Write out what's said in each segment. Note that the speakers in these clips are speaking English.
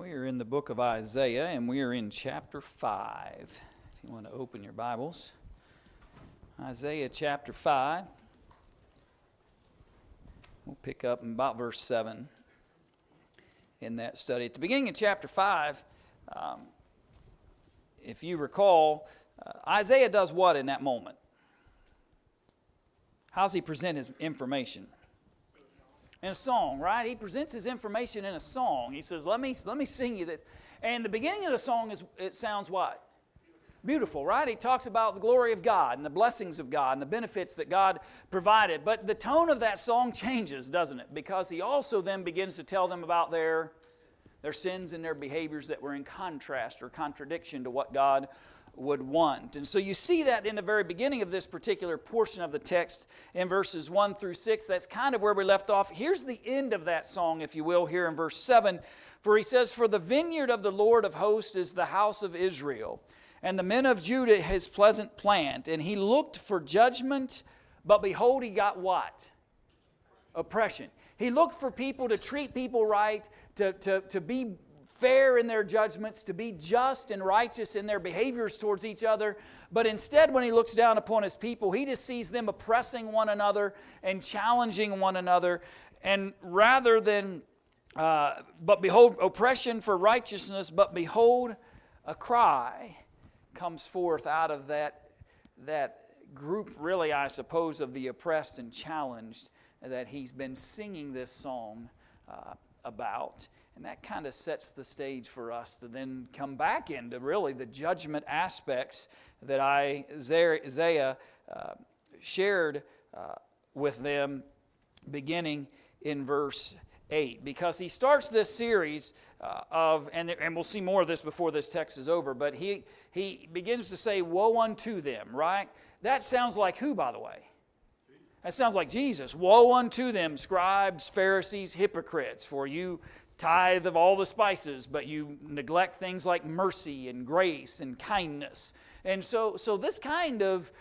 We are in the book of Isaiah, and we are in chapter 5. If you want to open your Bibles. Isaiah chapter 5. We'll pick up in about verse 7 in that study. At the beginning of chapter 5, if you recall, Isaiah does what in that moment? How does he present his information? In a song, right? He presents his information in a song. He says, let me sing you this. And the beginning of the song, it sounds what? Beautiful, right? He talks about the glory of God and the blessings of God and the benefits that God provided. But the tone of that song changes, doesn't it? Because he also then begins to tell them about their sins and their behaviors that were in contrast or contradiction to what God would want. And so you see that in the very beginning of this particular portion of the text in verses 1 through 6. That's kind of where we left off. Here's the end of that song, if you will, here in verse 7. For he says, "For the vineyard of the Lord of hosts is the house of Israel, and the men of Judah his pleasant plant. And he looked for judgment, but behold, he got what? Oppression." He looked for people to treat people right, to be fair in their judgments, to be just and righteous in their behaviors towards each other. But instead, when he looks down upon his people, he just sees them oppressing one another and challenging one another. And rather than, but behold, oppression for righteousness, but behold, a cry comes forth out of that group, really, I suppose, of the oppressed and challenged that he's been singing this song about. And that kind of sets the stage for us to then come back into really the judgment aspects that Isaiah shared with them beginning in verse 8. Because he starts this series and we'll see more of this before this text is over, but he begins to say, "Woe unto them," right? That sounds like who, by the way? That sounds like Jesus. "Woe unto them, scribes, Pharisees, hypocrites, for you tithe of all the spices, but you neglect things like mercy and grace and kindness." And so this kind of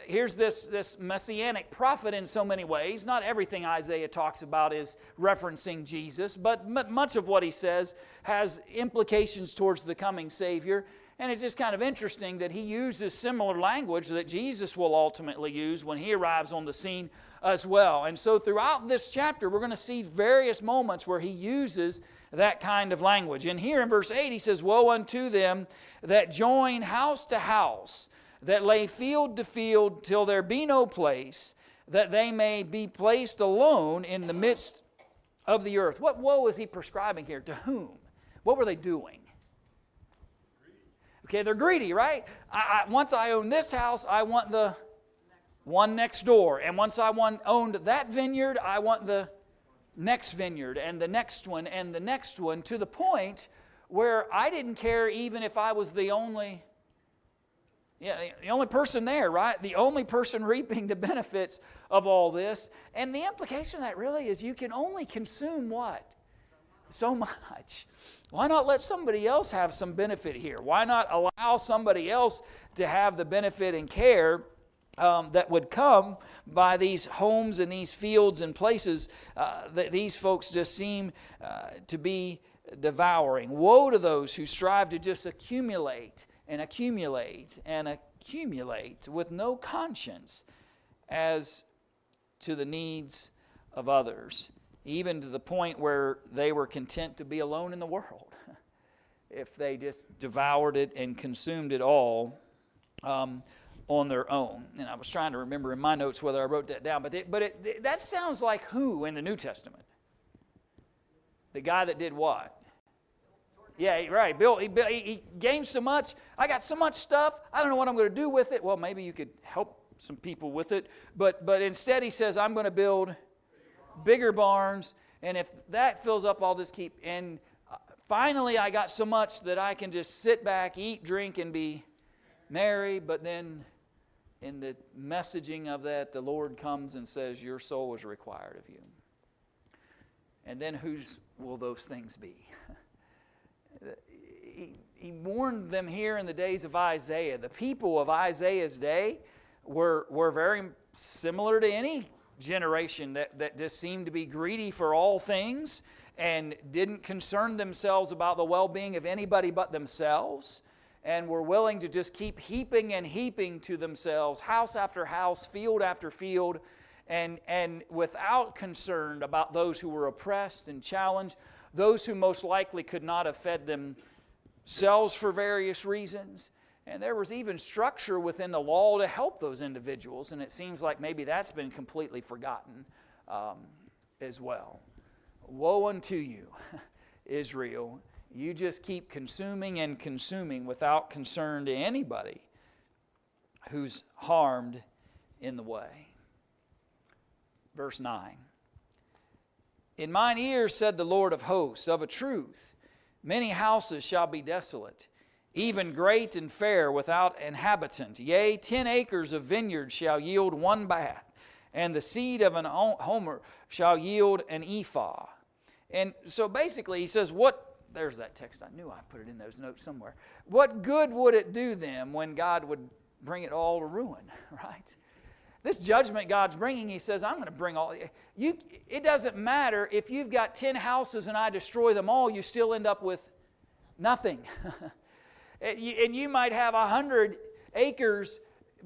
here's this messianic prophet in so many ways. Not everything Isaiah talks about is referencing Jesus, but much of what he says has implications towards the coming Savior. And it's just kind of interesting that he uses similar language that Jesus will ultimately use when he arrives on the scene as well. And so throughout this chapter, we're going to see various moments where he uses that kind of language. And here in verse 8, he says, "Woe unto them that join house to house, that lay field to field, till there be no place, that they may be placed alone in the midst of the earth." What woe is he prescribing here? To whom? What were they doing? Okay, they're greedy, right? Once I own this house, I want the one next door. And once I owned that vineyard, I want the next vineyard and the next one and the next one, to the point where I didn't care even if I was the only person there, right? The only person reaping the benefits of all this. And the implication of that really is you can only consume what? So much. Why not let somebody else have some benefit here? Why not allow somebody else to have the benefit and care that would come by these homes and these fields and places that these folks just seem to be devouring? Woe to those who strive to just accumulate and accumulate and accumulate with no conscience as to the needs of others, even to the point where they were content to be alone in the world if they just devoured it and consumed it all on their own. And I was trying to remember in my notes whether I wrote that down, but that sounds like who in the New Testament? The guy that did what? Yeah, right. Bill, he gained so much. I got so much stuff. I don't know what I'm going to do with it. Well, maybe you could help some people with it. But instead he says, "I'm going to build bigger barns, and if that fills up, I'll just keep." And finally, I got so much that I can just sit back, eat, drink, and be merry. But then in the messaging of that, the Lord comes and says, "Your soul is required of you." And then whose will those things be? He warned them here in the days of Isaiah. The people of Isaiah's day were very similar to any generation that just seemed to be greedy for all things and didn't concern themselves about the well-being of anybody but themselves, and were willing to just keep heaping and heaping to themselves house after house, field after field, and without concern about those who were oppressed and challenged, those who most likely could not have fed themselves for various reasons. And there was even structure within the law to help those individuals, and it seems like maybe that's been completely forgotten as well. Woe unto you, Israel. You just keep consuming and consuming without concern to anybody who's harmed in the way. Verse 9. In mine ears said the Lord of hosts, of a truth, many houses shall be desolate, even great and fair without inhabitant. Yea, 10 acres of vineyard shall yield one bath, and the seed of an homer shall yield an ephah. And so basically he says, there's that text. I knew I put it in those notes somewhere. What good would it do them when God would bring it all to ruin, right? This judgment God's bringing, he says, I'm going to bring all. It doesn't matter if you've got 10 houses and I destroy them all, you still end up with nothing. And you might have 100 acres,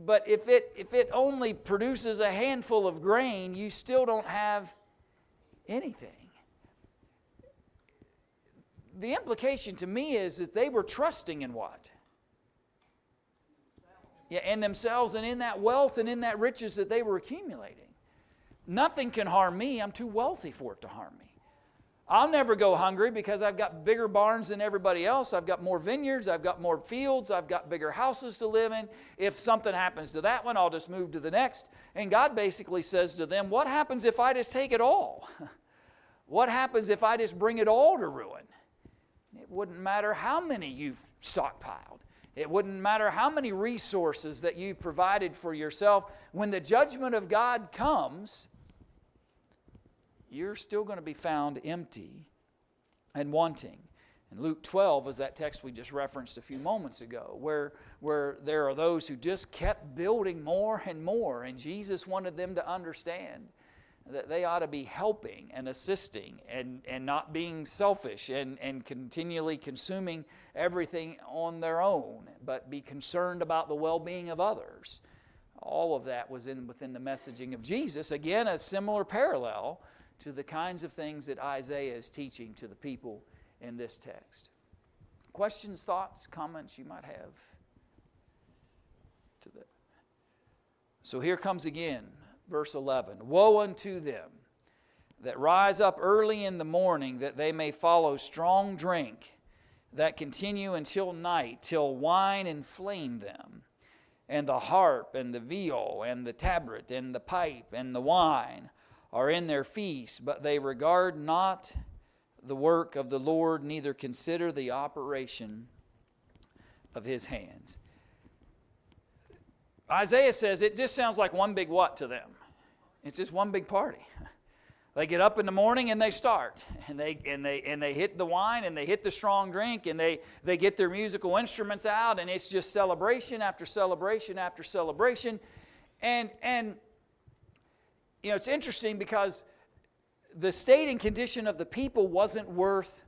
but if it only produces a handful of grain, you still don't have anything. The implication to me is that they were trusting in what? Yeah, in themselves and in that wealth and in that riches that they were accumulating. Nothing can harm me. I'm too wealthy for it to harm me. I'll never go hungry because I've got bigger barns than everybody else. I've got more vineyards. I've got more fields. I've got bigger houses to live in. If something happens to that one, I'll just move to the next. And God basically says to them, what happens if I just take it all? What happens if I just bring it all to ruin? It wouldn't matter how many you've stockpiled. It wouldn't matter how many resources that you've provided for yourself. When the judgment of God comes, you're still going to be found empty and wanting. And Luke 12 was that text we just referenced a few moments ago, where there are those who just kept building more and more, and Jesus wanted them to understand that they ought to be helping and assisting and not being selfish and continually consuming everything on their own, but be concerned about the well-being of others. All of that was within the messaging of Jesus. Again, a similar parallel to the kinds of things that Isaiah is teaching to the people in this text. Questions, thoughts, comments you might have to that? So here comes again. Verse 11, woe unto them that rise up early in the morning, that they may follow strong drink, that continue until night, till wine inflame them, and the harp, and the viol, and the tabret, and the pipe, and the wine are in their feast, but they regard not the work of the Lord, neither consider the operation of his hands. Isaiah says it just sounds like one big what to them? It's just one big party. They get up in the morning and they start, and they hit the wine and they hit the strong drink, and they get their musical instruments out, and it's just celebration after celebration after celebration. And you know, it's interesting because the state and condition of the people wasn't worth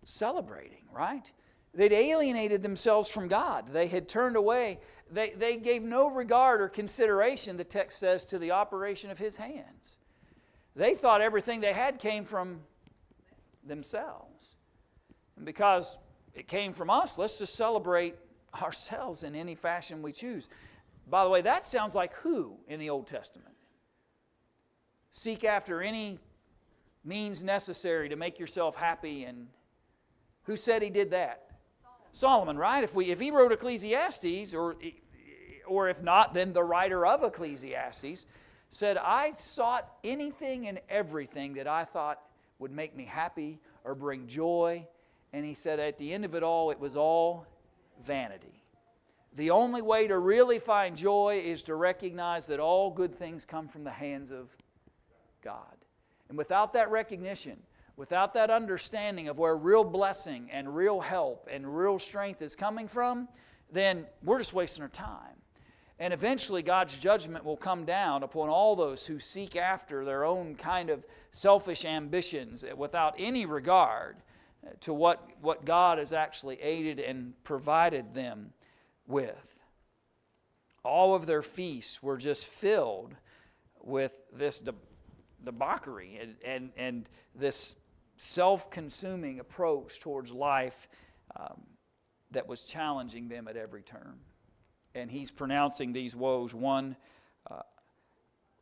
celebrating, right? They'd alienated themselves from God. They had turned away. They gave no regard or consideration, the text says, to the operation of his hands. They thought everything they had came from themselves. And because it came from us, let's just celebrate ourselves in any fashion we choose. By the way, that sounds like who in the Old Testament? Seek after any means necessary to make yourself happy. And who said he did that? Solomon, right? If he wrote Ecclesiastes, or if not, then the writer of Ecclesiastes said, I sought anything and everything that I thought would make me happy or bring joy. And he said at the end of it all, it was all vanity. The only way to really find joy is to recognize that all good things come from the hands of God. And without that recognition, without that understanding of where real blessing and real help and real strength is coming from, then we're just wasting our time. And eventually God's judgment will come down upon all those who seek after their own kind of selfish ambitions without any regard to what God has actually aided and provided them with. All of their feasts were just filled with this debauchery and this self-consuming approach towards life that was challenging them at every turn. And he's pronouncing these woes one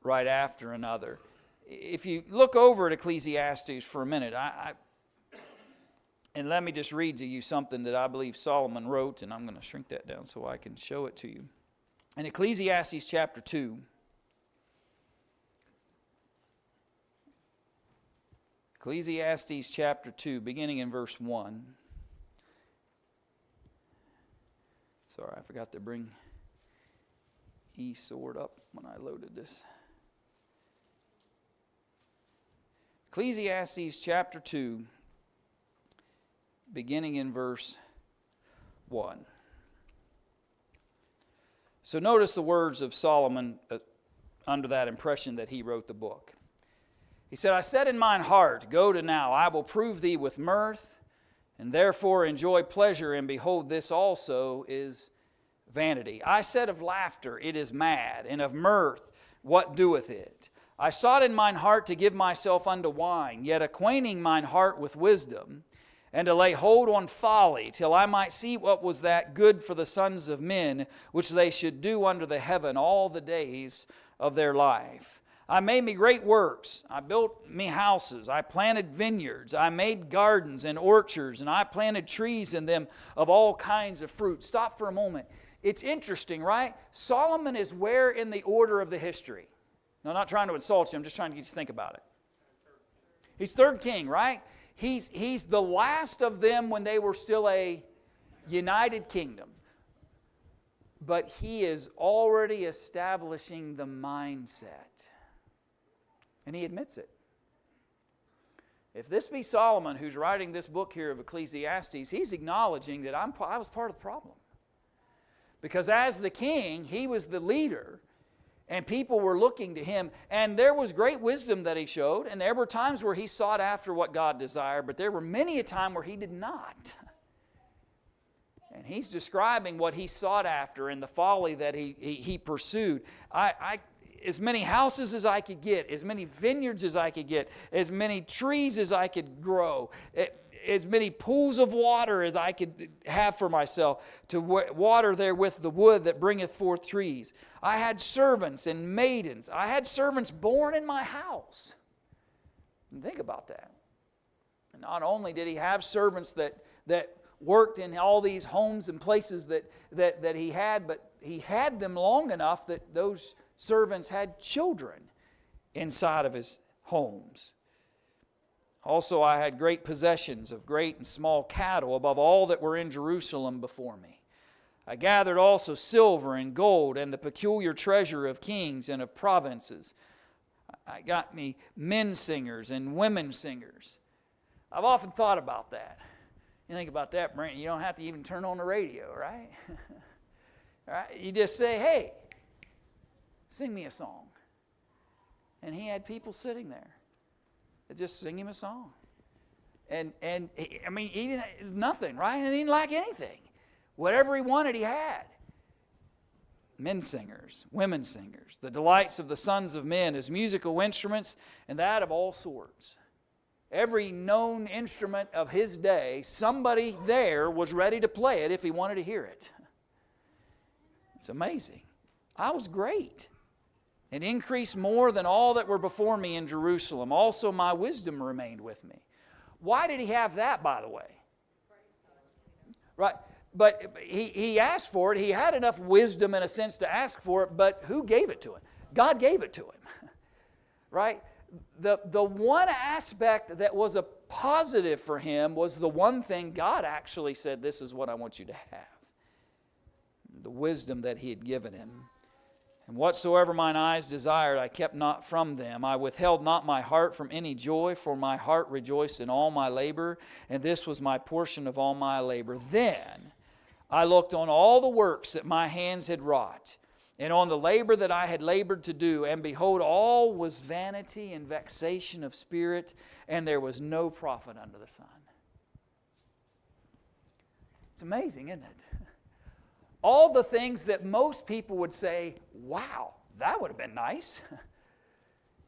right after another. If you look over at Ecclesiastes for a minute, and let me just read to you something that I believe Solomon wrote, and I'm going to shrink that down so I can show it to you. In Ecclesiastes chapter 2, Ecclesiastes chapter 2, beginning in verse 1. Sorry, I forgot to bring eSword up when I loaded this. Ecclesiastes chapter 2, beginning in verse 1. So notice the words of Solomon under that impression that he wrote the book. He said, I said in mine heart, go to now, I will prove thee with mirth, and therefore enjoy pleasure, and behold, this also is vanity. I said of laughter, it is mad, and of mirth, what doeth it? I sought in mine heart to give myself unto wine, yet acquainting mine heart with wisdom, and to lay hold on folly, till I might see what was that good for the sons of men, which they should do under the heaven all the days of their life. I made me great works. I built me houses. I planted vineyards. I made gardens and orchards, and I planted trees in them of all kinds of fruit. Stop for a moment. It's interesting, right? Solomon is where in the order of the history? No, I'm not trying to insult you. I'm just trying to get you to think about it. He's third king, right? He's the last of them when they were still a united kingdom. But he is already establishing the mindset. And he admits it. If this be Solomon who's writing this book here of Ecclesiastes, he's acknowledging that I was part of the problem. Because as the king, he was the leader, and people were looking to him. And there was great wisdom that he showed, and there were times where he sought after what God desired, but there were many a time where he did not. And he's describing what he sought after and the folly that he pursued. As many houses as I could get, as many vineyards as I could get, as many trees as I could grow, as many pools of water as I could have for myself, to water therewith the wood that bringeth forth trees. I had servants and maidens. I had servants born in my house. And think about that. Not only did he have servants that worked in all these homes and places that he had, but he had them long enough that those servants had children inside of his homes. Also, I had great possessions of great and small cattle above all that were in Jerusalem before me. I gathered also silver and gold and the peculiar treasure of kings and of provinces. I got me men singers and women singers. I've often thought about that. You think about that, Brent, you don't have to even turn on the radio, right? All right? You just say, hey, sing me a song. And he had people sitting there that just sing him a song. And he didn't, nothing, right? And he didn't lack anything. Whatever he wanted, he had. Men singers, women singers, the delights of the sons of men, his musical instruments, and that of all sorts. Every known instrument of his day, somebody there was ready to play it if he wanted to hear it. It's amazing. I was great, and increased more than all that were before me in Jerusalem. Also my wisdom remained with me. Why did he have that, by the way? Right. But he asked for it. He had enough wisdom in a sense to ask for it, but who gave it to him? God gave it to him. Right? The one aspect that was a positive for him was the one thing God actually said, this is what I want you to have. The wisdom that he had given him. And whatsoever mine eyes desired, I kept not from them. I withheld not my heart from any joy, for my heart rejoiced in all my labor, and this was my portion of all my labor. Then I looked on all the works that my hands had wrought, and on the labor that I had labored to do, and behold, all was vanity and vexation of spirit, and there was no profit under the sun. It's amazing, isn't it? All the things that most people would say, wow, that would have been nice.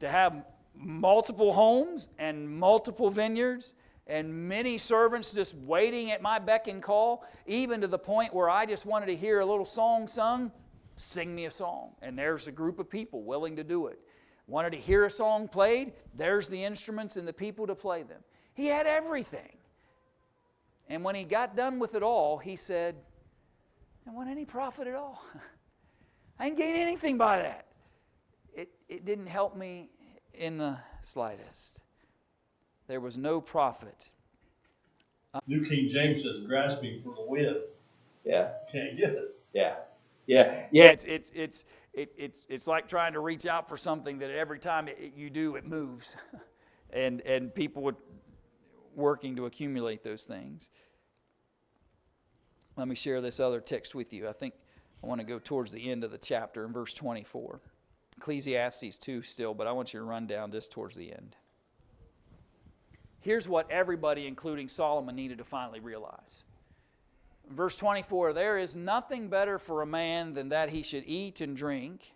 To have multiple homes and multiple vineyards and many servants just waiting at my beck and call, even to the point where I just wanted to hear a little song sung, sing me a song. And there's a group of people willing to do it. Wanted to hear a song played, there's the instruments and the people to play them. He had everything. And when he got done with it all, he said, I don't want any profit at all. I didn't gain anything by that. It didn't help me in the slightest. There was no profit. New King James says grasping for the wind. Yeah. Can't get it. Yeah. Yeah. Yeah. It's like trying to reach out for something that every time you do, it moves. and people would working to accumulate those things. Let me share this other text with you. I think I want to go towards the end of the chapter in verse 24. Ecclesiastes 2 still, but I want you to run down just towards the end. Here's what everybody, including Solomon, needed to finally realize. Verse 24, there is nothing better for a man than that he should eat and drink,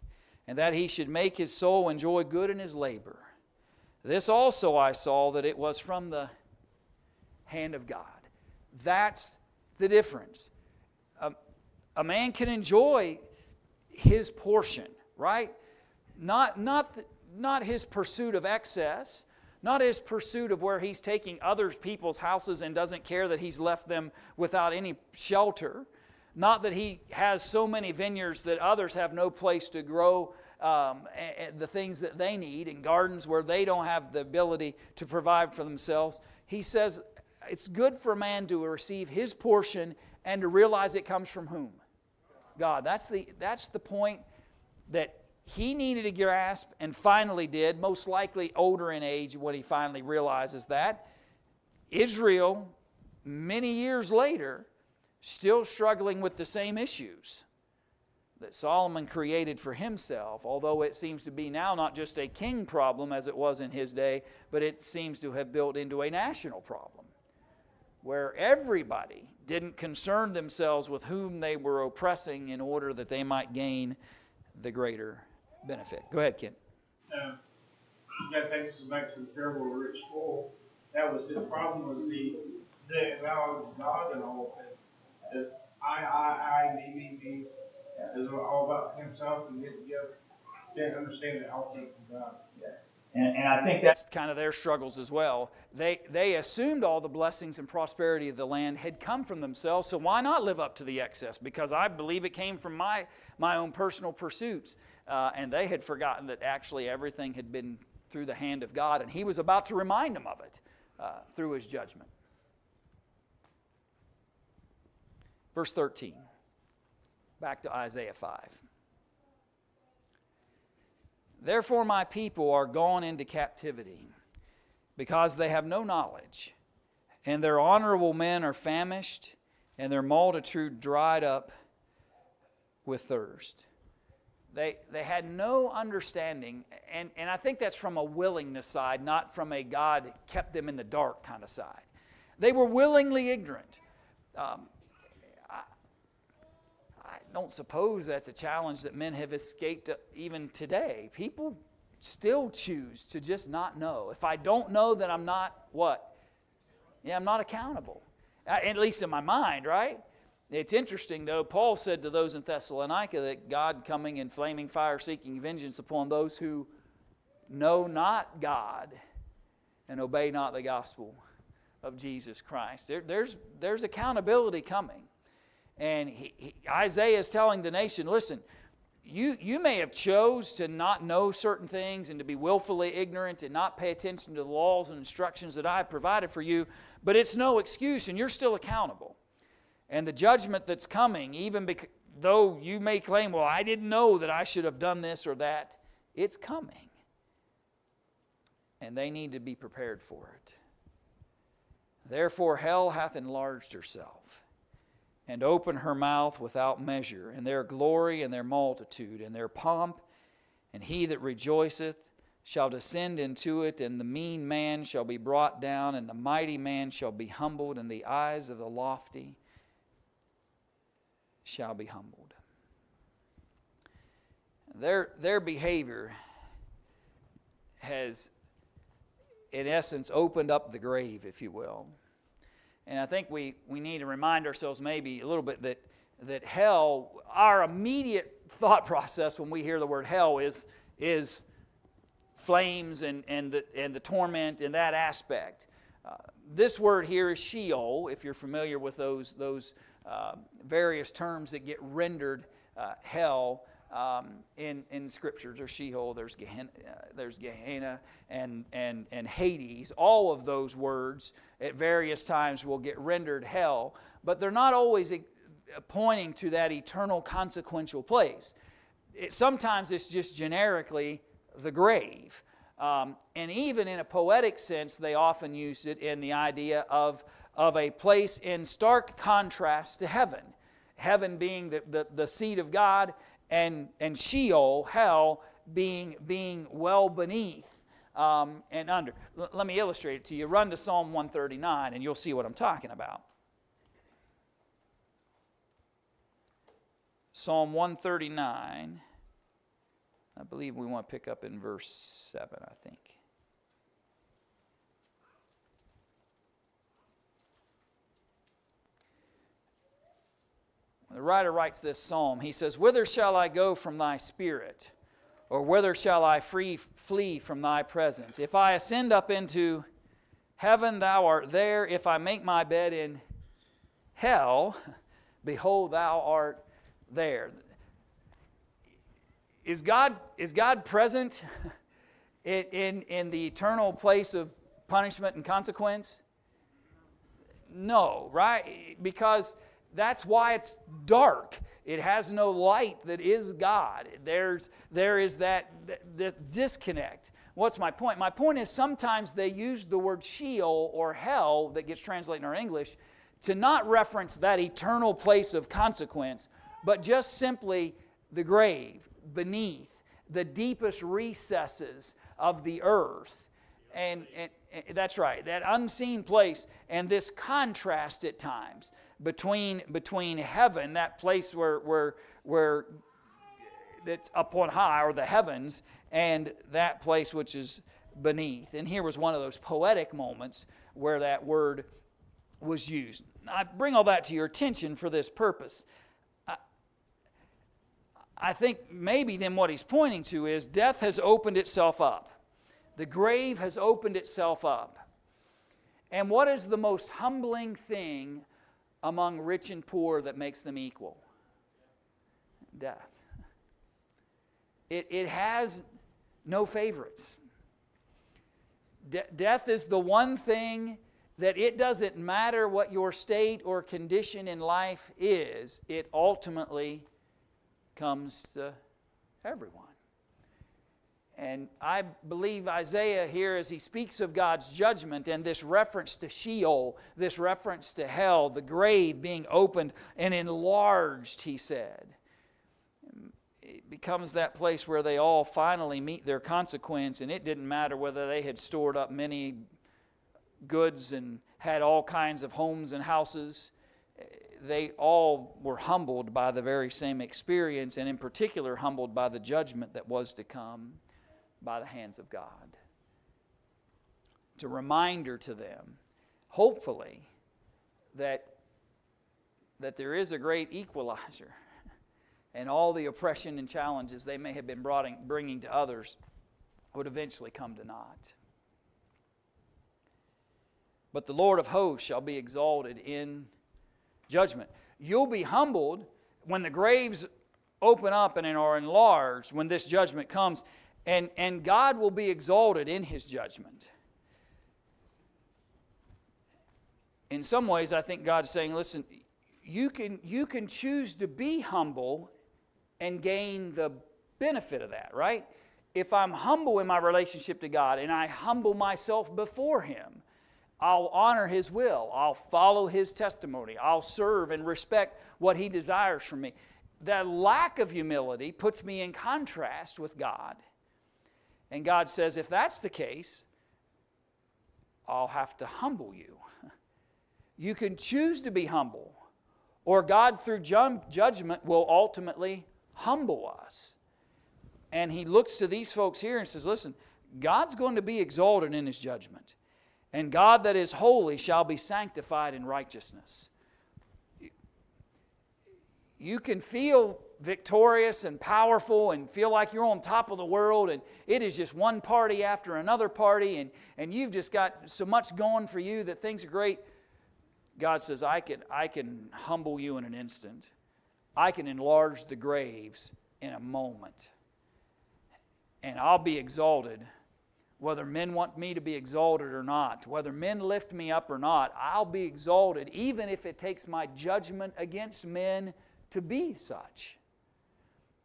and that he should make his soul enjoy good in his labor. This also I saw, that it was from the hand of God. That's the difference. A man can enjoy his portion, right? Not his pursuit of excess, not his pursuit of where he's taking other people's houses and doesn't care that he's left them without any shelter. Not that he has so many vineyards that others have no place to grow the things that they need, and gardens where they don't have the ability to provide for themselves. He says it's good for a man to receive his portion and to realize it comes from whom? God. That's the point that he needed to grasp and finally did, most likely older in age when he finally realizes that. Israel, many years later, still struggling with the same issues that Solomon created for himself, although it seems to be now not just a king problem as it was in his day, but it seems to have built into a national problem, where everybody didn't concern themselves with whom they were oppressing in order that they might gain the greater benefit. Go ahead, Ken. That takes us back to the parable of the rich fool. That was his problem, was he acknowledged God and all as I, me. It was all about himself, and didn't understand that all came from God. Yeah. And I think that's kind of their struggles as well. They assumed all the blessings and prosperity of the land had come from themselves, so why not live up to the excess? Because I believe it came from my own personal pursuits. And they had forgotten that actually everything had been through the hand of God, and he was about to remind them of it through his judgment. Verse 13, back to Isaiah 5. Therefore my people are gone into captivity, because they have no knowledge, and their honorable men are famished, and their multitude dried up with thirst. They had no understanding, and I think that's from a willingness side, not from a God kept them in the dark kind of side. They were willingly ignorant. I don't suppose that's a challenge that men have escaped even today. People still choose to just not know. If I don't know, then I'm not what? Yeah, I'm not accountable. At least in my mind, right? It's interesting, though, Paul said to those in Thessalonica that God coming in flaming fire seeking vengeance upon those who know not God and obey not the gospel of Jesus Christ. There's accountability coming. And Isaiah is telling the nation, listen, you may have chose to not know certain things and to be willfully ignorant and not pay attention to the laws and instructions that I have provided for you, but it's no excuse and you're still accountable. And the judgment that's coming, even though you may claim, well, I didn't know that I should have done this or that, it's coming. And they need to be prepared for it. Therefore hell hath enlarged herself, and open her mouth without measure, and their glory and their multitude, and their pomp, and he that rejoiceth shall descend into it, and the mean man shall be brought down, and the mighty man shall be humbled, and the eyes of the lofty shall be humbled. Their behavior has, in essence, opened up the grave, if you will. And I think we need to remind ourselves maybe a little bit that hell, our immediate thought process when we hear the word hell is flames and the torment in that aspect. This word here is Sheol, if you're familiar with those various terms that get rendered hell in Scripture. There's Sheol, there's Gehenna, and Hades. All of those words at various times will get rendered hell, but they're not always pointing to that eternal consequential place. Sometimes it's just generically the grave. And even in a poetic sense, they often use it in the idea of a place in stark contrast to heaven. Heaven being the seat of God, and Sheol, hell, being well beneath and under. Let me illustrate it to you. Run to Psalm 139 and you'll see what I'm talking about. Psalm 139. I believe we want to pick up in verse 7, I think. The writer writes this psalm. He says, "Whither shall I go from thy spirit? Or whither shall I flee from thy presence? If I ascend up into heaven, thou art there. If I make my bed in hell, behold, thou art there." Is God present in the eternal place of punishment and consequence? No, right? Because that's why it's dark. It has no light that is God. There is that disconnect. What's my point? My point is sometimes they use the word Sheol or hell that gets translated in our English to not reference that eternal place of consequence, but just simply the grave, beneath the deepest recesses of the earth. And that's right, that unseen place, and this contrast at times between heaven, that place where that's up on high, or the heavens, and that place which is beneath. And here was one of those poetic moments where that word was used. I bring all that to your attention for this purpose. I think maybe then what he's pointing to is death has opened itself up. The grave has opened itself up. And what is the most humbling thing among rich and poor that makes them equal? Death. It has no favorites. Death is the one thing that it doesn't matter what your state or condition in life is, it ultimately comes to everyone. And I believe Isaiah here, as he speaks of God's judgment and this reference to Sheol, this reference to hell, the grave being opened and enlarged, he said, it becomes that place where they all finally meet their consequence, and it didn't matter whether they had stored up many goods and had all kinds of homes and houses. They all were humbled by the very same experience, and in particular humbled by the judgment that was to come by the hands of God. It's a reminder to them, hopefully, that there is a great equalizer, and all the oppression and challenges they may have been bringing to others would eventually come to naught. But the Lord of hosts shall be exalted in judgment. You'll be humbled when the graves open up and are enlarged, when this judgment comes, and God will be exalted in His judgment. In some ways, I think God's saying, listen, you can choose to be humble and gain the benefit of that, right? If I'm humble in my relationship to God and I humble myself before Him, I'll honor His will. I'll follow His testimony. I'll serve and respect what He desires from me. That lack of humility puts me in contrast with God. And God says, if that's the case, I'll have to humble you. You can choose to be humble, or God through judgment will ultimately humble us. And He looks to these folks here and says, listen, God's going to be exalted in His judgment. And God that is holy shall be sanctified in righteousness. You can feel victorious and powerful and feel like you're on top of the world, and it is just one party after another party, and you've just got so much going for you that things are great. God says, I can humble you in an instant. I can enlarge the graves in a moment. And I'll be exalted. Whether men want me to be exalted or not, whether men lift me up or not, I'll be exalted, even if it takes my judgment against men to be such.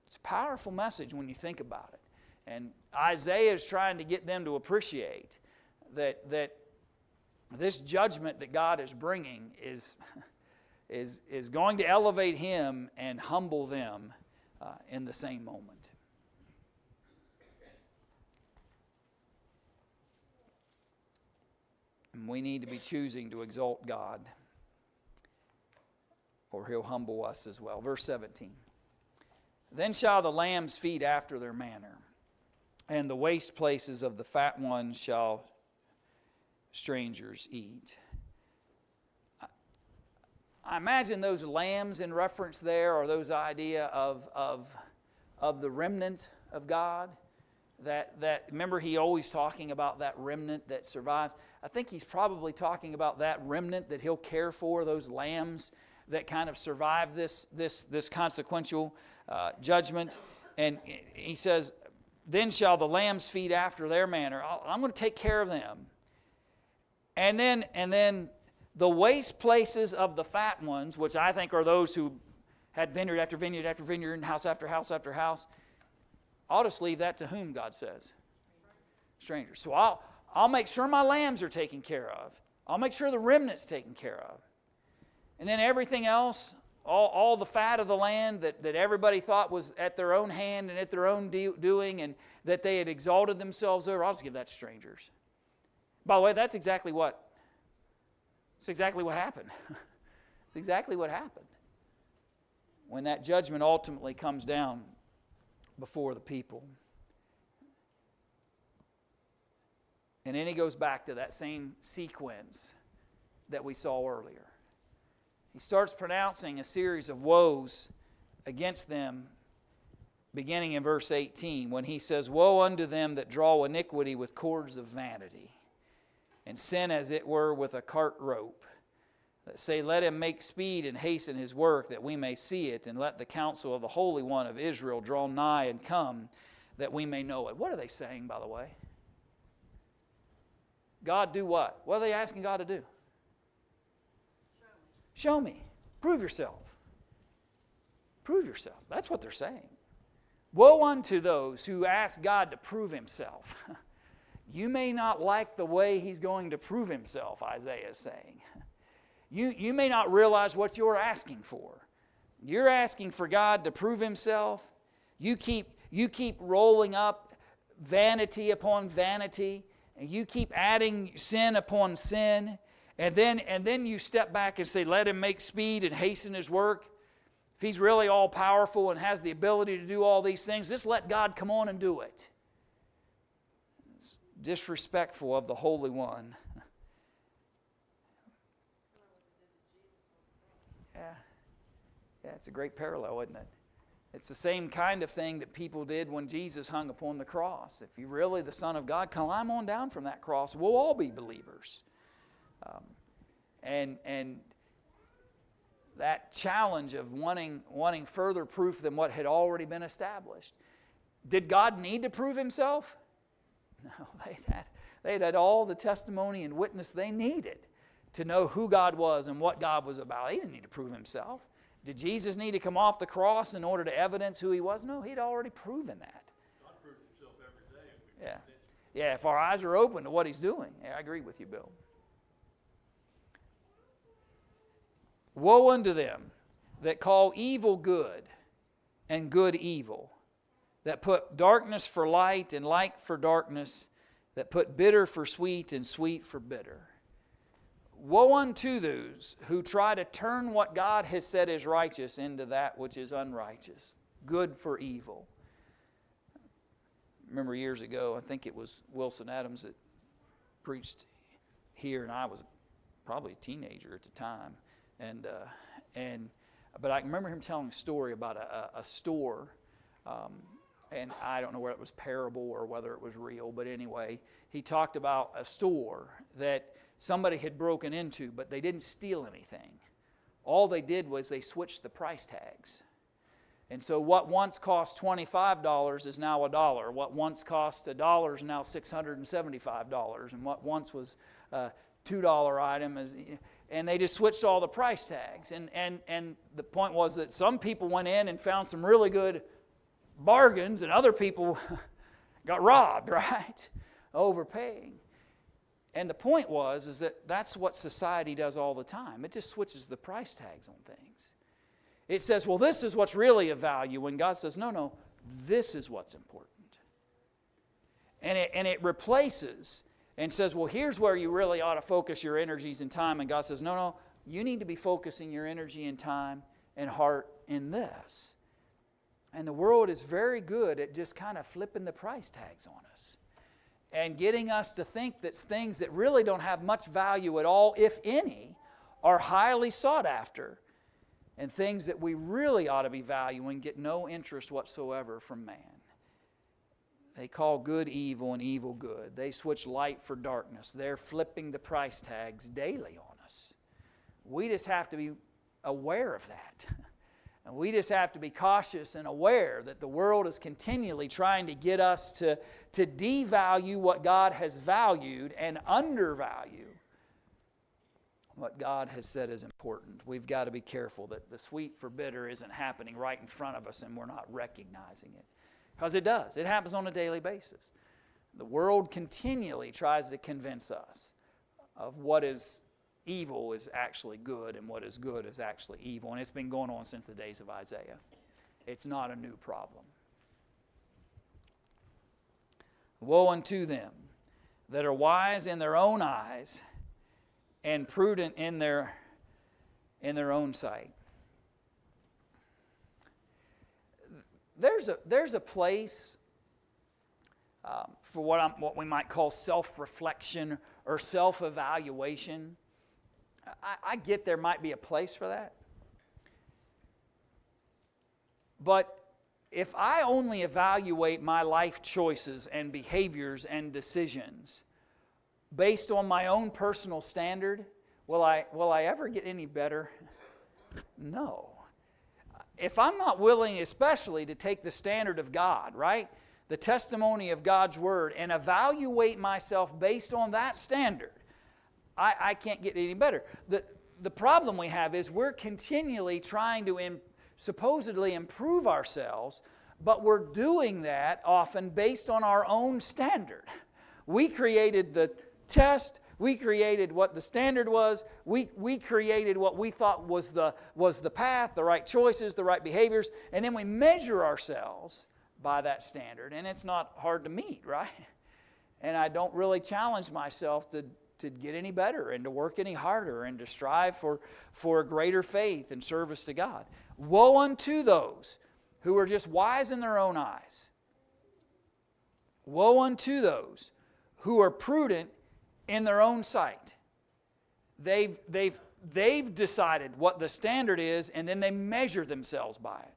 It's a powerful message when you think about it. And Isaiah is trying to get them to appreciate that this judgment that God is bringing is going to elevate him and humble them in the same moment. And we need to be choosing to exalt God, or He'll humble us as well. Verse 17. Then shall the lambs feed after their manner, and the waste places of the fat ones shall strangers eat. I imagine those lambs in reference there are those idea of the remnant of God. That remember, he always talking about that remnant that survives. I think he's probably talking about that remnant that he'll care for, those lambs that kind of survive this consequential judgment. And he says, then shall the lambs feed after their manner. I'm going to take care of them. And then the waste places of the fat ones, which I think are those who had vineyard after vineyard after vineyard and house after house after house, I'll just leave that to whom, God says? Strangers. So I'll make sure my lambs are taken care of. I'll make sure the remnant's taken care of. And then everything else, all the fat of the land that everybody thought was at their own hand and at their own doing, and that they had exalted themselves over, I'll just give that to strangers. By the way, that's exactly what happened. It's exactly what happened when that judgment ultimately comes down before the people. And then he goes back to that same sequence that we saw earlier. He starts pronouncing a series of woes against them, beginning in verse 18, when he says, woe unto them that draw iniquity with cords of vanity, and sin as it were with a cart rope, that say, let him make speed and hasten his work, that we may see it, and let the counsel of the Holy One of Israel draw nigh and come, that we may know it. What are they saying, by the way? God do what? What are they asking God to do? Show me. Prove yourself. Prove yourself. That's what they're saying. Woe unto those who ask God to prove Himself. You may not like the way He's going to prove Himself, Isaiah is saying. You may not realize what you're asking for. You're asking for God to prove Himself. You keep rolling up vanity upon vanity, and you keep adding sin upon sin, and then you step back and say, let Him make speed and hasten His work. If He's really all powerful and has the ability to do all these things, just let God come on and do it. It's disrespectful of the Holy One. Yeah, it's a great parallel, isn't it? It's the same kind of thing that people did when Jesus hung upon the cross. If you're really the Son of God, climb on down from that cross. We'll all be believers. And that challenge of wanting further proof than what had already been established. Did God need to prove Himself? No, they had all the testimony and witness they needed to know who God was and what God was about. He didn't need to prove Himself. Did Jesus need to come off the cross in order to evidence who He was? No, He'd already proven that. God proves Himself every day. Yeah, if our eyes are open to what He's doing. Yeah, I agree with you, Bill. Woe unto them that call evil good and good evil, that put darkness for light and light for darkness, that put bitter for sweet and sweet for bitter. Woe unto those who try to turn what God has said is righteous into that which is unrighteous, good for evil. Remember years ago, I think it was Wilson Adams that preached here, and I was probably a teenager at the time. But I remember him telling a story about a store, and I don't know whether it was parable or whether it was real, but anyway, he talked about a store that somebody had broken into, but they didn't steal anything. All they did was they switched the price tags. And so what once cost $25 is now $1. What once cost $1 is now $675. And what once was a $2 item is... And they just switched all the price tags. And the point was that some people went in and found some really good bargains, and other people got robbed, right? Overpaying. And the point is that that's what society does all the time. It just switches the price tags on things. It says, well, this is what's really of value, when God says, no, this is what's important. And it replaces and says, well, here's where you really ought to focus your energies and time. And God says, no, you need to be focusing your energy and time and heart in this. And the world is very good at just kind of flipping the price tags on us and getting us to think that things that really don't have much value at all, if any, are highly sought after, and things that we really ought to be valuing get no interest whatsoever from man. They call good evil and evil good. They switch light for darkness. They're flipping the price tags daily on us. We just have to be aware of that. And we just have to be cautious and aware that the world is continually trying to get us to devalue what God has valued and undervalue what God has said is important. We've got to be careful that the sweet for bitter isn't happening right in front of us and we're not recognizing it. Because it does. It happens on a daily basis. The world continually tries to convince us of what is evil is actually good and what is good is actually evil. And it's been going on since the days of Isaiah. It's not a new problem. Woe unto them that are wise in their own eyes and prudent in their own sight. There's a place for what we might call self-reflection or self-evaluation. I get there might be a place for that. But if I only evaluate my life choices and behaviors and decisions based on my own personal standard, will I ever get any better? No. If I'm not willing especially to take the standard of God, right? The testimony of God's Word, and evaluate myself based on that standard, I can't get any better. The problem we have is we're continually trying to supposedly improve ourselves, but we're doing that often based on our own standard. We created the test. We created what the standard was. We created what we thought was the path, the right choices, the right behaviors, and then we measure ourselves by that standard. And it's not hard to meet, right? And I don't really challenge myself to get any better and to work any harder and to strive for a greater faith and service to God. Woe unto those who are just wise in their own eyes. Woe unto those who are prudent in their own sight. They've decided what the standard is, and then they measure themselves by it.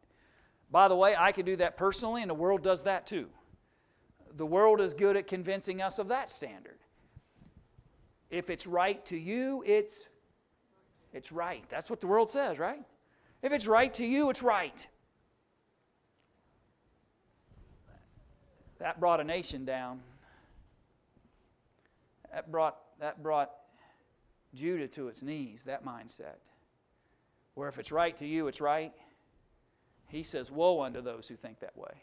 By the way, I could do that personally, and the world does that too. The world is good at convincing us of that standard. If it's right to you, it's right. That's what the world says, right? If it's right to you, it's right. That brought a nation down. That brought Judah to its knees, that mindset. Where if it's right to you, it's right. He says, woe unto those who think that way.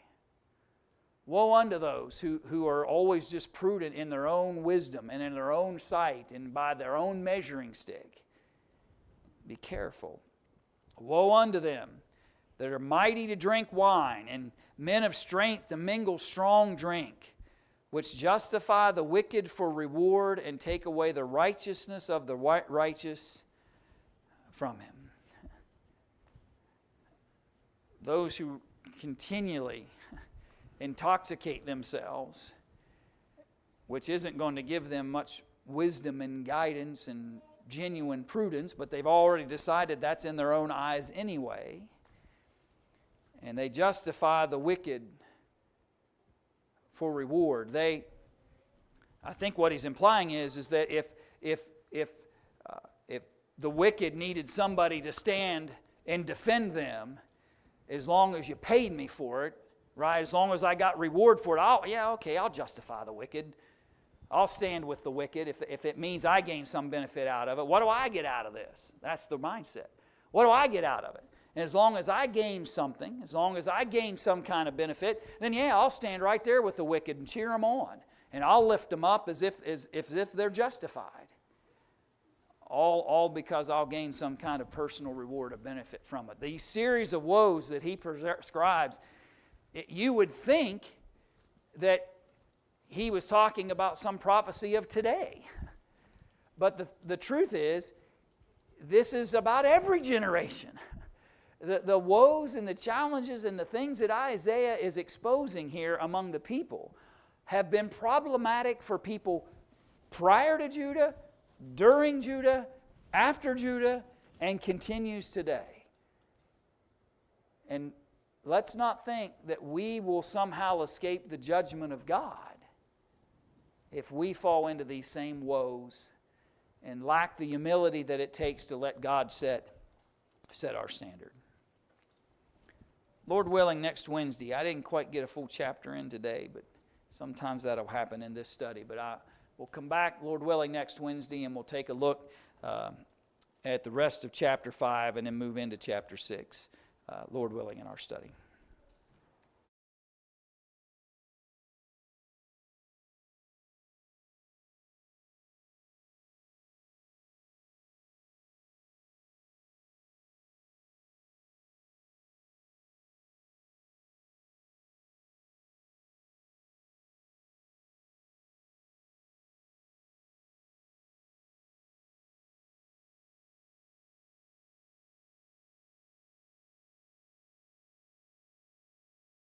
Woe unto those who are always just prudent in their own wisdom and in their own sight and by their own measuring stick. Be careful. Woe unto them that are mighty to drink wine, and men of strength to mingle strong drink, which justify the wicked for reward and take away the righteousness of the righteous from him. Those who continually intoxicate themselves, which isn't going to give them much wisdom and guidance and genuine prudence, but they've already decided that's in their own eyes anyway. And they justify the wicked for reward. I think what he's implying is that if the wicked needed somebody to stand and defend them, as long as you paid me for it, right? As long as I got reward for it, I'll justify the wicked. I'll stand with the wicked if it means I gain some benefit out of it. What do I get out of this? That's the mindset. What do I get out of it? And as long as I gain something, as long as I gain some kind of benefit, then I'll stand right there with the wicked and cheer them on. And I'll lift them up as if they're justified. All because I'll gain some kind of personal reward or benefit from it. These series of woes that he prescribes, you would think that he was talking about some prophecy of today. But the truth is, this is about every generation. The woes and the challenges and the things that Isaiah is exposing here among the people have been problematic for people prior to Judah, during Judah, after Judah, and continues today. And let's not think that we will somehow escape the judgment of God if we fall into these same woes and lack the humility that it takes to let God set our standard. Lord willing, next Wednesday, I didn't quite get a full chapter in today, but sometimes that'll happen in this study. But we'll come back, Lord willing, next Wednesday, and we'll take a look at the rest of chapter 5 and then move into chapter 6, Lord willing, in our study.